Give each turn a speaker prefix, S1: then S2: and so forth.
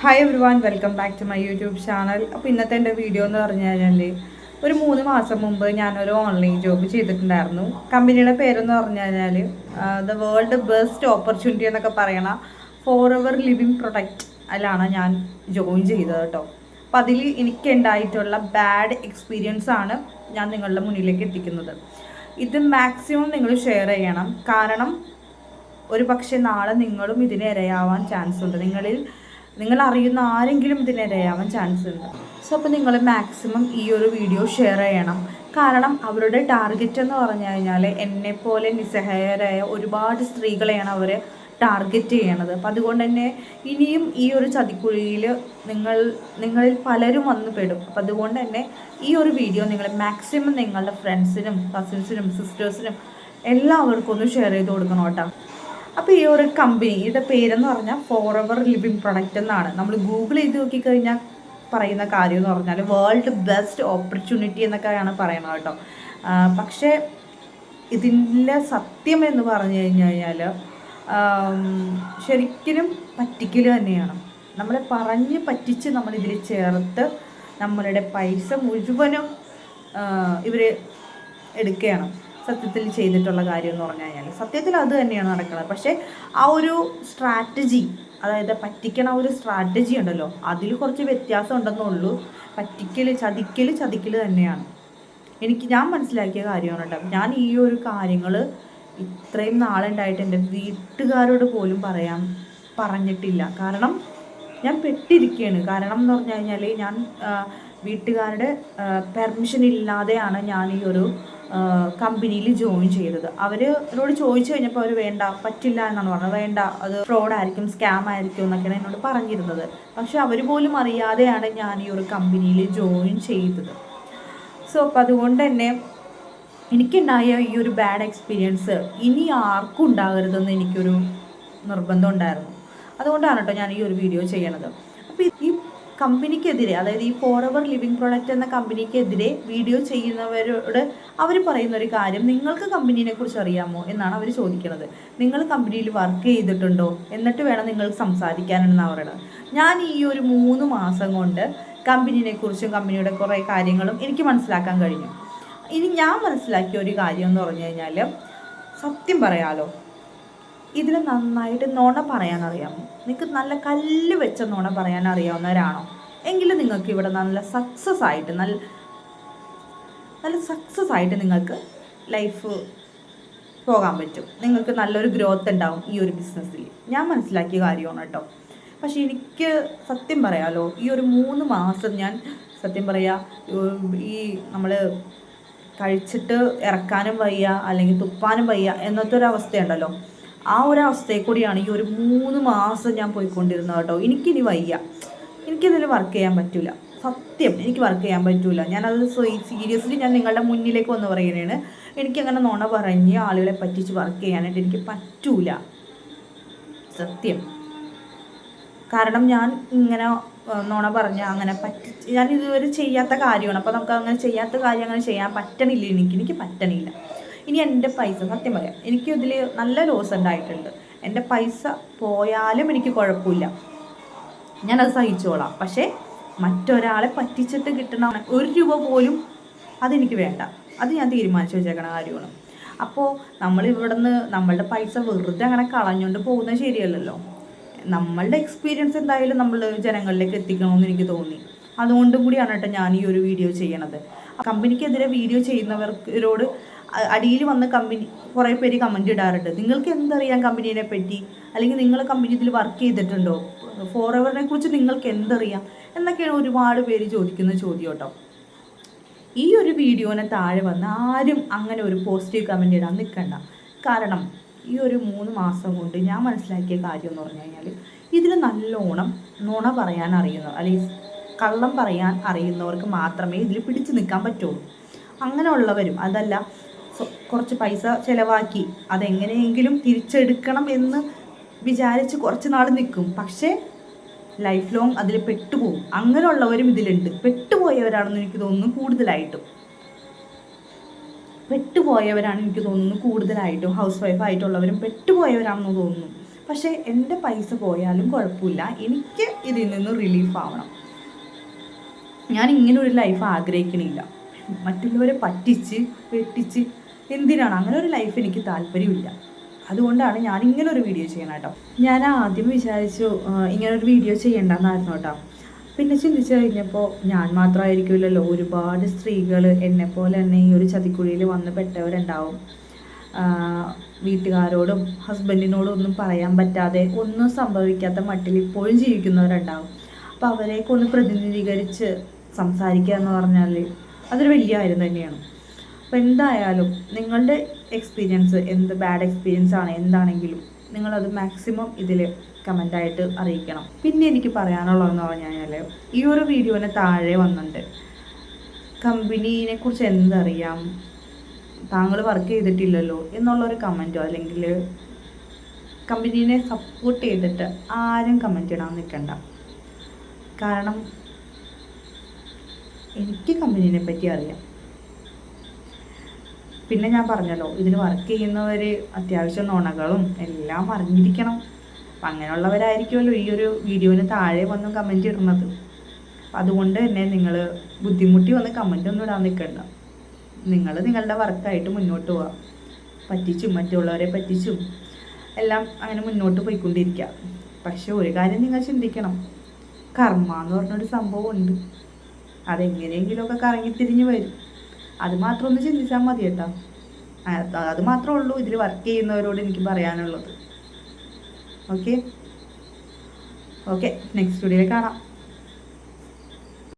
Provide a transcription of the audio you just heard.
S1: Hi everyone welcome back to my YouTube channel. അപ്പോൾ ഇന്നത്തെ എൻ്റെ വീഡിയോ എന്ന് പറഞ്ഞു കഴിഞ്ഞാൽ ഒരു 3 മാസം മുമ്പ് ഞാനൊരു ഓൺലൈൻ ജോബ് ചെയ്തിട്ടുണ്ടായിരുന്നു. കമ്പനിയുടെ പേരെന്ന് പറഞ്ഞു കഴിഞ്ഞാൽ ദ വേൾഡ് ബെസ്റ്റ് ഓപ്പർച്യൂണിറ്റി എന്നൊക്കെ പറയണ ഫോർ എവർ ലിവിങ് പ്രൊഡക്റ്റ് അതിലാണ് ഞാൻ ജോയിൻ ചെയ്തത് കേട്ടോ. അപ്പം അതിൽ എനിക്കുണ്ടായിട്ടുള്ള ബാഡ് എക്സ്പീരിയൻസ് ആണ് ഞാൻ നിങ്ങളുടെ മുന്നിലേക്ക് എത്തിക്കുന്നത്. ഇത് മാക്സിമം നിങ്ങൾ ഷെയർ ചെയ്യണം. കാരണം ഒരു പക്ഷേ നാളെ നിങ്ങളും ഇതിന് ഇരയാവാൻ ചാൻസ് ഉണ്ട്. നിങ്ങൾ അറിയുന്ന ആരെങ്കിലും ഇതിന് ഇരയാവാൻ ചാൻസ് ഉണ്ട്. സോ അപ്പോൾ നിങ്ങൾ മാക്സിമം ഈ ഒരു വീഡിയോ ഷെയർ ചെയ്യണം. കാരണം അവരുടെ ടാർഗറ്റ് എന്ന് പറഞ്ഞു കഴിഞ്ഞാൽ എന്നെപ്പോലെ നിസ്സഹായരായ ഒരുപാട് സ്ത്രീകളെയാണ് അവർ ടാർഗറ്റ് ചെയ്യണത്. അപ്പം അതുകൊണ്ട് തന്നെ ഇനിയും ഈ ഒരു ചതിക്കുഴിയിൽ നിങ്ങളിൽ പലരും വന്ന് പെടും. അപ്പം അതുകൊണ്ട് തന്നെ ഈ ഒരു വീഡിയോ നിങ്ങൾ മാക്സിമം നിങ്ങളുടെ ഫ്രണ്ട്സിനും കസിൻസിനും സിസ്റ്റേഴ്സിനും എല്ലാവർക്കും ഒന്ന് ഷെയർ ചെയ്ത് കൊടുക്കണം കേട്ടോ. അപ്പോൾ ഈ ഒരു കമ്പനിയുടെ പേരെന്ന് പറഞ്ഞാൽ ഫോർ എവർ ലിവിങ് പ്രൊഡക്റ്റ് എന്നാണ്. നമ്മൾ ഗൂഗിൾ ചെയ്ത് നോക്കിക്കഴിഞ്ഞാൽ പറയുന്ന കാര്യം എന്ന് പറഞ്ഞാൽ വേൾഡ് ബെസ്റ്റ് ഓപ്പർച്യൂണിറ്റി എന്നൊക്കെയാണ് പറയുന്നത് കേട്ടോ. പക്ഷേ ഇതിൻ്റെ സത്യം എന്ന് പറഞ്ഞു കഴിഞ്ഞാൽ ശരിക്കും പറ്റിക്കൽ തന്നെയാണ്. നമ്മളെ പറഞ്ഞ് പറ്റിച്ച് നമ്മളിതിൽ ചേർത്ത് നമ്മളുടെ പൈസ മുഴുവനും ഇവർ എടുക്കുകയാണ്. സത്യത്തിൽ ചെയ്തിട്ടുള്ള കാര്യം എന്ന് പറഞ്ഞു കഴിഞ്ഞാൽ സത്യത്തിൽ അത് തന്നെയാണ് നടക്കുന്നത്. പക്ഷേ ആ ഒരു സ്ട്രാറ്റജി, അതായത് പറ്റിക്കണ ഒരു സ്ട്രാറ്റജി ഉണ്ടല്ലോ, അതിൽ കുറച്ച് വ്യത്യാസം ഉണ്ടെന്നുള്ളൂ. ചതിക്കൽ തന്നെയാണ്. ഞാൻ മനസ്സിലാക്കിയ കാര്യമാണ് കേട്ടോ. ഞാൻ ഈ ഒരു കാര്യങ്ങൾ ഇത്രയും നാളുണ്ടായിട്ട് എൻ്റെ വീട്ടുകാരോട് പോലും പറഞ്ഞിട്ടില്ല. കാരണം ഞാൻ പെട്ടിരിക്കുകയാണ്. കാരണം എന്ന് പറഞ്ഞു കഴിഞ്ഞാൽ ഞാൻ വീട്ടുകാരുടെ പെർമിഷൻ ഇല്ലാതെയാണ് ഞാൻ ഈ ഒരു കമ്പനിയിൽ ജോയിൻ ചെയ്തത്. അവരോട് ചോദിച്ചു കഴിഞ്ഞപ്പോൾ അവർ വേണ്ട, പറ്റില്ല എന്നാണ് പറഞ്ഞത്. വേണ്ട, അത് ഫ്രോഡായിരിക്കും, സ്കാം ആയിരിക്കും എന്നൊക്കെയാണ് എന്നോട് പറഞ്ഞിരുന്നത്. പക്ഷെ അവർ പോലും അറിയാതെയാണ് ഞാൻ ഈ ഒരു കമ്പനിയിൽ ജോയിൻ ചെയ്തത്. സോ അപ്പം അതുകൊണ്ട് തന്നെ എനിക്കുണ്ടായ ഈ ഒരു ബാഡ് എക്സ്പീരിയൻസ് ഇനി ആർക്കും ഉണ്ടാകരുതെന്ന് എനിക്കൊരു നിർബന്ധം ഉണ്ടായിരുന്നു. അതുകൊണ്ടാണ് കേട്ടോ ഞാൻ ഈ ഒരു വീഡിയോ ചെയ്യണത്. അപ്പോൾ ഈ കമ്പനിക്കെതിരെ, അതായത് ഈ ഫോർ എവർ ലിവിങ് പ്രൊഡക്റ്റ് എന്ന കമ്പനിക്കെതിരെ വീഡിയോ ചെയ്യുന്നവരോട് അവർ പറയുന്ന ഒരു കാര്യം, നിങ്ങൾക്ക് കമ്പനീനെ കുറിച്ച് അറിയാമോ എന്നാണ് അവർ ചോദിക്കുന്നത്. നിങ്ങൾ കമ്പനിയിൽ വർക്ക് ചെയ്തിട്ടുണ്ടോ, എന്നിട്ട് വേണം നിങ്ങൾ സംസാരിക്കാനെന്നാണ് പറയുന്നത്. ഞാൻ ഈ ഒരു 3 മാസം കൊണ്ട് കമ്പനീനെ കുറിച്ചും കമ്പനിയുടെ കുറേ കാര്യങ്ങളും എനിക്ക് മനസ്സിലാക്കാൻ കഴിഞ്ഞു. ഇനി ഞാൻ മനസ്സിലാക്കിയ ഒരു കാര്യം എന്ന് പറഞ്ഞു കഴിഞ്ഞാൽ, സത്യം പറയാലോ, ഇതിൽ നന്നായിട്ട് നുണ പറയാൻ അറിയാമോ? നിങ്ങൾക്ക് നല്ല കല്ല് വെച്ച നുണ പറയാൻ അറിയാവുന്നവരാണോ എങ്കിലും നിങ്ങൾക്ക് ഇവിടെ നല്ല സക്സസ് ആയിട്ട് നിങ്ങൾക്ക് ലൈഫ് പോകാൻ പറ്റും. നിങ്ങൾക്ക് നല്ലൊരു ഗ്രോത്ത് ഉണ്ടാവും ഈ ഒരു ബിസിനസ്സിൽ. ഞാൻ മനസ്സിലാക്കിയ കാര്യമാണ് കേട്ടോ. പക്ഷേ എനിക്ക് സത്യം പറയാലോ, ഈ ഒരു 3 മാസം ഞാൻ സത്യം ഈ നമ്മൾ കഴിച്ചിട്ട് ഇറക്കാനും വയ്യ, അല്ലെങ്കിൽ തുപ്പാനും വയ്യ എന്നത്തെ ഒരു അവസ്ഥയുണ്ടല്ലോ, ആ ഒരു അവസ്ഥയിൽ കൂടിയാണ് ഈ ഒരു 3 മാസം ഞാൻ പോയിക്കൊണ്ടിരുന്നത് കേട്ടോ. എനിക്കിനി വയ്യ, എനിക്കിതിൽ വർക്ക് ചെയ്യാൻ പറ്റില്ല. സത്യം, എനിക്ക് വർക്ക് ചെയ്യാൻ പറ്റില്ല. ഞാനത് സീരിയസ്ലി ഞാൻ നിങ്ങളുടെ മുന്നിലേക്ക് വന്ന് പറയുന്നതാണ്. എനിക്കങ്ങനെ നുണ പറഞ്ഞ് ആളുകളെ പറ്റിച്ച് വർക്ക് ചെയ്യാനായിട്ട് എനിക്ക് പറ്റൂല, സത്യം. കാരണം ഞാൻ ഇങ്ങനെ നുണ പറഞ്ഞ് അങ്ങനെ ഞാൻ ഇതുവരെ ചെയ്യാത്ത കാര്യമാണ്. അപ്പോൾ നമുക്ക് അങ്ങനെ ചെയ്യാത്ത കാര്യം അങ്ങനെ ചെയ്യാൻ പറ്റണില്ല. എനിക്ക് പറ്റണില്ല. ഇനി എൻ്റെ പൈസ, സത്യം പറയാം, എനിക്കിതിൽ നല്ല ലോസ് ഉണ്ടായിട്ടുണ്ട്. എൻ്റെ പൈസ പോയാലും എനിക്ക് കുഴപ്പമില്ല, ഞാനത് സഹിച്ചോളാം. പക്ഷേ മറ്റൊരാളെ പറ്റിച്ചിട്ട് കിട്ടണ 1 രൂപ പോലും അതെനിക്ക് വേണ്ട. അത് ഞാൻ തീരുമാനിച്ചു വെച്ചേക്കണ കാര്യമാണ്. അപ്പോൾ നമ്മളിവിടുന്ന് നമ്മളുടെ പൈസ വെറുതെ അങ്ങനെ കളഞ്ഞുകൊണ്ട് പോകുന്നത് ശരിയല്ലല്ലോ. നമ്മളുടെ എക്സ്പീരിയൻസ് എന്തായാലും നമ്മൾ ജനങ്ങളിലേക്ക് എത്തിക്കണമെന്ന് എനിക്ക് തോന്നി. അതുകൊണ്ടും കൂടിയാണ് കേട്ടോ ഞാൻ ഈ ഒരു വീഡിയോ ചെയ്യണത്. കമ്പനിക്കെതിരെ വീഡിയോ ചെയ്യുന്നവരോട് അടിയിൽ വന്ന് കുറേ പേര് കമൻറ്റ് ഇടാറുണ്ട്, നിങ്ങൾക്ക് എന്തറിയാം കമ്പനീനെ പറ്റി, അല്ലെങ്കിൽ നിങ്ങൾ കമ്പനി ഇതിൽ വർക്ക് ചെയ്തിട്ടുണ്ടോ, ഫോർ എവറിനെ കുറിച്ച് നിങ്ങൾക്ക് എന്തറിയാം എന്നൊക്കെയാണ് ഒരുപാട് പേര് ചോദിക്കുന്ന ചോദ്യം കേട്ടോ. ഈ ഒരു വീഡിയോനെ താഴെ വന്ന് ആരും അങ്ങനെ ഒരു പോസിറ്റീവ് കമൻറ്റ് ഇടാൻ നിൽക്കണ്ട. കാരണം ഈ ഒരു 3 മാസം കൊണ്ട് ഞാൻ മനസ്സിലാക്കിയ കാര്യം എന്ന് പറഞ്ഞു കഴിഞ്ഞാൽ, ഇതിൽ നല്ലോണം നുണ പറയാൻ അറിയുന്നവർ, അല്ലെങ്കിൽ കള്ളം പറയാൻ അറിയുന്നവർക്ക് മാത്രമേ ഇതിൽ പിടിച്ചു നിൽക്കാൻ പറ്റുള്ളൂ. അങ്ങനെയുള്ളവരും, അതല്ല കുറച്ച് പൈസ ചിലവാക്കി അതെങ്ങനെയെങ്കിലും തിരിച്ചെടുക്കണം എന്ന് വിചാരിച്ച് കുറച്ച് നാൾ നിൽക്കും, പക്ഷേ ലൈഫ് ലോങ് അതിൽ പെട്ടുപോകും. അങ്ങനെയുള്ളവരും ഇതിലുണ്ട്. പെട്ടുപോയവരാണെന്ന് എനിക്ക് തോന്നുന്നു കൂടുതലായിട്ടും. ഹൗസ് വൈഫ് ആയിട്ടുള്ളവരും പെട്ടുപോയവരാണെന്ന് തോന്നുന്നു. പക്ഷേ എൻ്റെ പൈസ പോയാലും കുഴപ്പമില്ല, എനിക്ക് ഇതിൽ നിന്ന് റിലീഫ് ആവണം. ഞാൻ ഇങ്ങനെ ഒരു ലൈഫ് ആഗ്രഹിക്കണില്ല. മറ്റുള്ളവരെ പറ്റിച്ച് വെട്ടിച്ച് എന്തിനാണ്? അങ്ങനെ ഒരു ലൈഫ് എനിക്ക് താല്പര്യമില്ല. അതുകൊണ്ടാണ് ഞാൻ ഇങ്ങനെ ഒരു വീഡിയോ ചെയ്യണം കേട്ടോ. ഞാൻ ആദ്യം വിചാരിച്ചു ഇങ്ങനൊരു വീഡിയോ ചെയ്യണ്ടെന്നായിരുന്നു കേട്ടോ. പിന്നെ ചിന്തിച്ച് കഴിഞ്ഞപ്പോൾ ഞാൻ മാത്രമായിരിക്കില്ലല്ലോ, ഒരുപാട് സ്ത്രീകൾ എന്നെപ്പോലെ തന്നെ ഈ ഒരു ചതിക്കുഴിയിൽ വന്ന് പെട്ടവരുണ്ടാവും. വീട്ടുകാരോടും ഹസ്ബൻഡിനോടും ഒന്നും പറയാൻ പറ്റാതെ ഒന്നും സംഭവിക്കാത്ത മട്ടിൽ ഇപ്പോഴും ജീവിക്കുന്നവരുണ്ടാവും. അപ്പോൾ അവരെയൊക്കെ ഒന്ന് പ്രതിനിധീകരിച്ച് സംസാരിക്കുക എന്ന് പറഞ്ഞാൽ അതൊരു വലിയ കാര്യം തന്നെയാണ്. അപ്പോൾ എന്തായാലും നിങ്ങളുടെ എക്സ്പീരിയൻസ്, എന്ത് ബാഡ് എക്സ്പീരിയൻസ് ആണ് എന്താണെങ്കിലും നിങ്ങളത് മാക്സിമം ഇതിൽ കമൻ്റായിട്ട് അറിയിക്കണം. പിന്നെ എനിക്ക് പറയാനുള്ളതെന്ന് പറഞ്ഞു കഴിഞ്ഞാൽ, ഈ ഒരു വീഡിയോന് താഴെ വന്നിട്ടുണ്ട് കമ്പനീനെ കുറിച്ച് എന്തറിയാം, താങ്കൾ വർക്ക് ചെയ്തിട്ടില്ലല്ലോ എന്നുള്ളൊരു കമൻറ്റോ അല്ലെങ്കിൽ കമ്പനീനെ സപ്പോർട്ട് ചെയ്തിട്ട് ആരും കമൻറ്റ് ഇടാൻ നിൽക്കണ്ട. കാരണം എനിക്ക് കമ്പനീനെ പറ്റി അറിയാം. പിന്നെ ഞാൻ പറഞ്ഞല്ലോ, ഇതിൽ വർക്ക് ചെയ്യുന്നവർ അത്യാവശ്യം നുണകളും എല്ലാം അറിഞ്ഞിരിക്കണം. അപ്പം അങ്ങനെയുള്ളവരായിരിക്കുമല്ലോ ഈ ഒരു വീഡിയോന് താഴെ വന്ന് കമൻറ്റ് ഇടുന്നത്. അതുകൊണ്ട് തന്നെ നിങ്ങൾ ബുദ്ധിമുട്ടി വന്ന് കമൻ്റ് ഒന്നും ഇടാൻ നിൽക്കണ്ട. നിങ്ങൾ നിങ്ങളുടെ വർക്കായിട്ട് മുന്നോട്ട് പോവുക. പറ്റിച്ചും മറ്റുള്ളവരെ പറ്റിച്ചും എല്ലാം അങ്ങനെ മുന്നോട്ട് പോയിക്കൊണ്ടിരിക്കുക. പക്ഷെ ഒരു കാര്യം നിങ്ങൾ ചിന്തിക്കണം, കർമ്മ എന്ന് പറഞ്ഞൊരു സംഭവമുണ്ട്. അതെങ്ങനെയെങ്കിലുമൊക്കെ കറങ്ങിത്തിരിഞ്ഞ് വരും. അത് മാത്രം ഒന്ന് ചിന്തിച്ചാൽ മതി കേട്ടോ. അത് മാത്രമേ ഉള്ളൂ ഇതിൽ വർക്ക് ചെയ്യുന്നവരോട് എനിക്ക് പറയാനുള്ളത്. ഓക്കെ, നെക്സ്റ്റ് വീഡിയോയിൽ കാണാം.